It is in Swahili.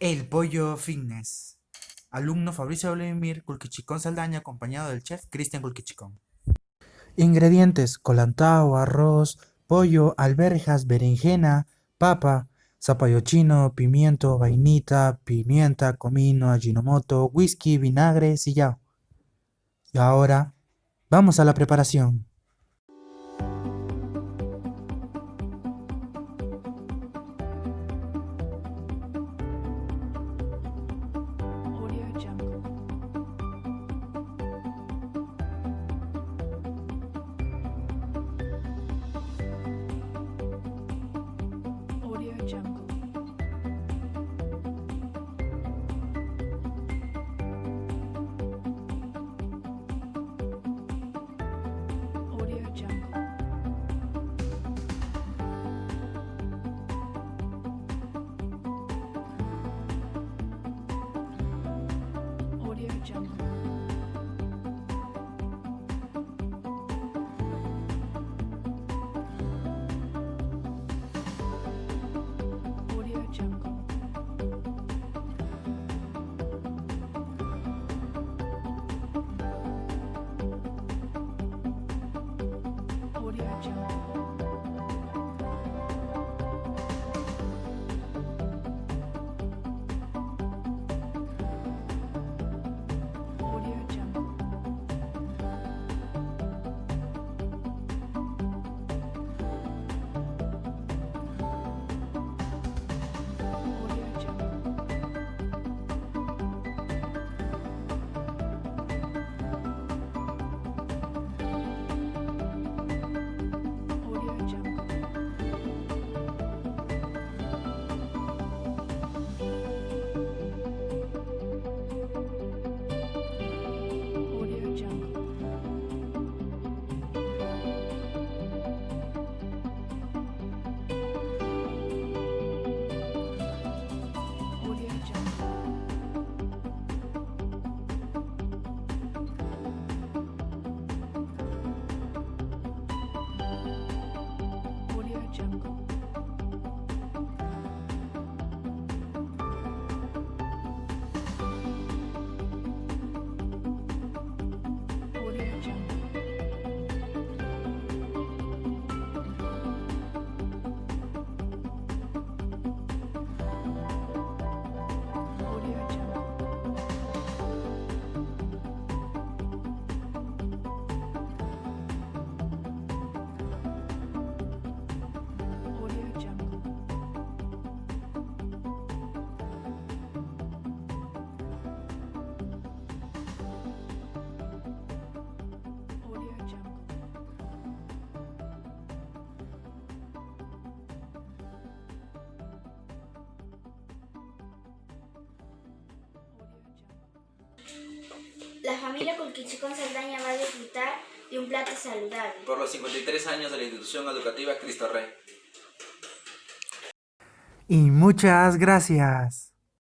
El pollo fitness. Alumno Fabricio Vladimir Culquichicón Saldaña, acompañado del chef Cristian Culquichicón. Ingredientes: colantao, arroz, pollo, alberjas, berenjena, papa, zapallo chino, pimiento, vainita, pimienta, comino, ajinomoto, whisky, vinagre, sillao. Y ahora, vamos a la preparación. Audio Jungle. Audio Jungle. Audio Jungle. Audio Jungle. Audio Jungle. Audio Jungle. Audio Jungle. Audio Jungle. Audio Jungle. Audio Jungle. Audio Jungle. Audio Jungle. Audio Jungle. Audio Jungle. Audio Jungle. Audio Jungle. Audio Jungle. La familia Culquichicón Saldaña va a disfrutar de un plato saludable. Por los 53 años de la institución educativa Cristo Rey. Y muchas gracias.